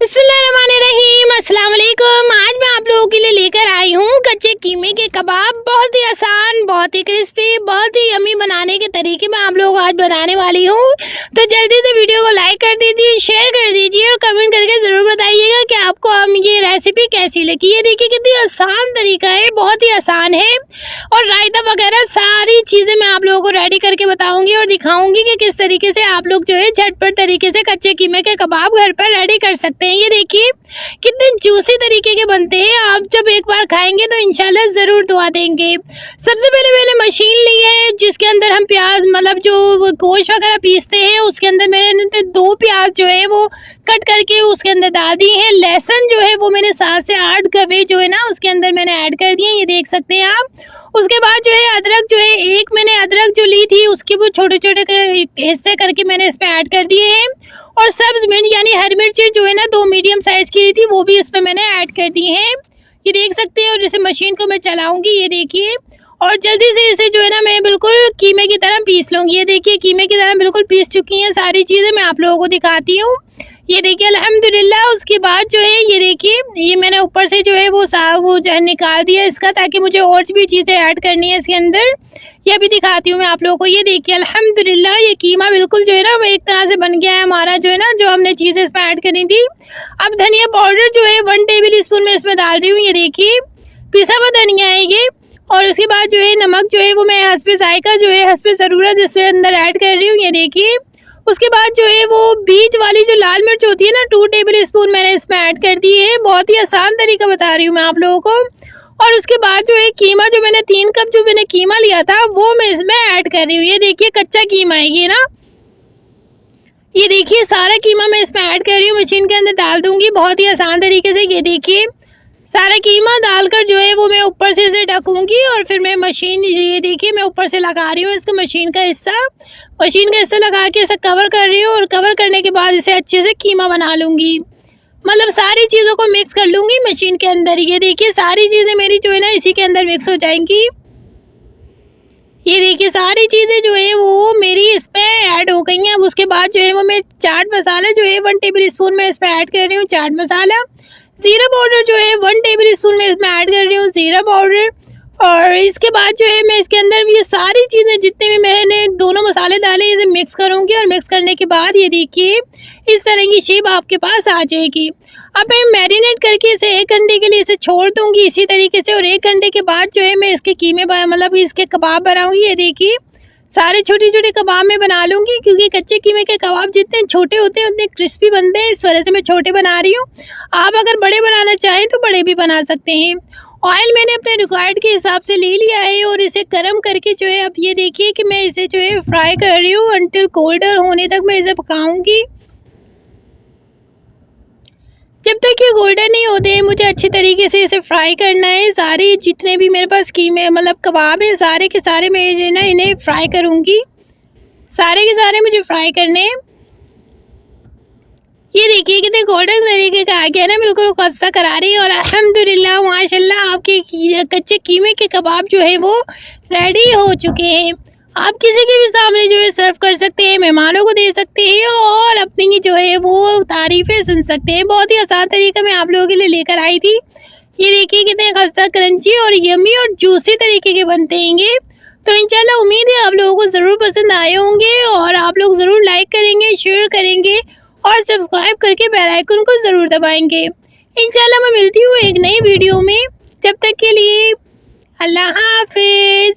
बिस्मिल्लाहिर्रहमानिर्रहीम, अस्सलाम वालेकुम। आज मैं आप लोगों के लिए लेकर आई हूँ कच्चे कीमे के कबाब। बहुत ही आसान, बहुत ही क्रिस्पी, बहुत ही यम्मी बनाने के तरीके मैं आप लोगों को आज बताने वाली हूँ। तो जल्दी से वीडियो को लाइक कर दीजिए, शेयर कर दीजिए और कमेंट करके ज़रूर बताइएगा कि आपको ये रेसिपी कैसी लगी। ये देखिए कितनी आसान तरीका है, बहुत ही आसान है। और रायता वगैरह सारी चीज़ें मैं आप लोगों को रेडी करके बताऊँगी और दिखाऊँगी कि किस तरीके से आप लोग जो है झटपट तरीके से कच्चे कीमे के कबाब घर पर रेडी कर सकते हैं। ये देखिए कितने जूसी तरीके के बनते हैं। आप जब एक बार खाएंगे तो इंशाल्लाह ज़रूर दुआ देंगे। सबसे पहले मैंने मशीन ली है जिसके अंदर हम प्याज जो गोश्त वगैरह पीसते हैं, उसके अंदर मैंने 2 प्याज जो है वो कट करके उसके अंदर डाल दी है। लहसुन जो है वो मैंने 7 से 8 गवे जो है ना उसके अंदर मैंने ऐड कर दिए, ये देख सकते हैं आप। उसके बाद जो है अदरक जो है, एक मैंने अदरक जो ली थी उसके वो छोटे छोटे हिस्से करके मैंने इसमें ऐड कर दिए हैं। और सब्ज मिर्च यानी हरी मिर्ची जो है ना 2 मीडियम साइज की थी वो भी इसमें मैंने ऐड कर दी है, ये देख सकते हैं। और जैसे मशीन को मैं चलाऊंगी, ये देखिए, और जल्दी से इसे जो है ना मैं बिल्कुल कीमे की तरह पीस लूँगी। ये देखिए कीमे की तरह बिल्कुल पीस चुकी हैं सारी चीज़ें। मैं आप लोगों को दिखाती हूँ, ये देखिए अल्हम्दुलिल्लाह। उसके बाद जो है ये देखिए, ये मैंने ऊपर से जो है वो जो है निकाल दिया इसका, ताकि मुझे और भी चीज़ें ऐड करनी है इसके अंदर। ये भी दिखाती हूँ मैं आप लोगों को। ये देखिए अल्हम्दुलिल्लाह ये कीमा बिल्कुल जो है ना वो एक तरह से बन गया है हमारा, जो है ना जो हमने चीज़ें इसमें ऐड करी थी। अब धनिया पाउडर जो है 1 टेबल स्पून में इसमें डाल रही हूँ, ये देखिए पिसा हुआ धनिया है ये। और उसके बाद जो है नमक जो है वो मैं हस्बे जायका जो है हस्बे ज़रूरत इसमें अंदर ऐड कर रही हूँ, ये देखिए। उसके बाद जो है वो बीच वाली जो लाल मिर्च होती है ना 2 टेबल स्पून मैंने इसमें ऐड कर दी है। बहुत ही आसान तरीका बता रही हूँ मैं आप लोगों को। और उसके बाद जो है कीमा जो मैंने 3 कप जो मैंने कीमा लिया था वो मैं इसमें ऐड कर रही हूँ, ये देखिए कच्चा कीमा है ये ना। ये देखिए सारा कीमा मैं इसमें ऐड कर रही हूँ, मशीन के अंदर डाल दूंगी बहुत ही आसान तरीके से। ये देखिए सारा कीमा डालकर जो है वो मैं ऊपर से इसे ढकूंगी और फिर मैं मशीन, ये देखिए मैं ऊपर से लगा रही हूँ इसका मशीन का हिस्सा लगा के इसे कवर कर रही हूँ। और कवर करने के बाद इसे अच्छे से कीमा बना लूँगी, मतलब सारी चीज़ों को मिक्स कर लूँगी मशीन के अंदर। ये देखिए सारी चीज़ें मेरी जो है ना इसी के अंदर मिक्स हो जाएंगी। ये देखिए सारी चीज़ें जो है वो मेरी इसमें ऐड हो गई हैं। अब उसके बाद जो है वो मैं चाट मसाला जो है 1 टेबल स्पून में इसमें ऐड कर रही हूँ, चाट मसाला। ज़ीरा पाउडर जो है 1 टेबल स्पून में इसमें ऐड कर रही हूँ, ज़ीरा पाउडर। और इसके बाद जो है मैं इसके अंदर ये सारी चीज़ें जितने भी मैंने दोनों मसाले डाले इसे मिक्स करूँगी। और मिक्स करने के बाद ये देखिए इस तरह की शेप आपके पास आ जाएगी। अब मैं मैरिनेट करके इसे 1 घंटे के लिए इसे छोड़ दूँगी इसी तरीके से। और 1 घंटे के बाद जो है मैं इसके कीमे मतलब इसके कबाब बनाऊँगी। ये देखिए सारे छोटे छोटे कबाब मैं बना लूँगी, क्योंकि कच्चे कीमे के कबाब जितने छोटे होते हैं उतने क्रिस्पी बनते हैं, इस वजह से मैं छोटे बना रही हूँ। आप अगर बड़े बनाना चाहें तो बड़े भी बना सकते हैं। ऑयल मैंने अपने रिक्वायर्ड के हिसाब से ले लिया है और इसे गर्म करके जो है अब ये देखिए कि मैं इसे जो है फ्राई कर रही हूँ अंटिल गोल्डन होने तक मैं इसे पकाऊंगी। जब तक ये गोल्डन नहीं होते हैं मुझे अच्छी तरीके से इसे फ्राई करना है। सारे जितने भी मेरे पास कीमे मतलब कबाब है सारे के सारे मैं जो है ना इन्हें फ्राई करूँगी, सारे के सारे मुझे फ्राई करने हैं। ये देखिए कितने गोल्डन तरीके का आ गया ना, बिल्कुल खस्ता करा रही है। और अल्हम्दुलिल्लाह माशाल्लाह आपके कच्चे कीमे के कबाब जो है वो रेडी हो चुके हैं। आप किसी के भी सामने जो है सर्व कर सकते हैं, मेहमानों को दे सकते हैं और अपनी जो है वो तारीफ़ें सुन सकते हैं। बहुत ही आसान तरीका मैं आप लोगों के लिए लेकर आई थी। ये देखिए कितने खस्ता क्रंची और यम्मी और जूसी तरीके के बनते हैं ये। तो इंशाल्लाह उम्मीद है आप लोगों को ज़रूर पसंद आए होंगे और आप लोग ज़रूर लाइक करेंगे, शेयर करेंगे और सब्सक्राइब करके बेल आइकन को ज़रूर दबाएंगे। इंशाल्लाह मैं मिलती हूँ एक नई वीडियो में, जब तक के लिए अल्लाह हाफिज़।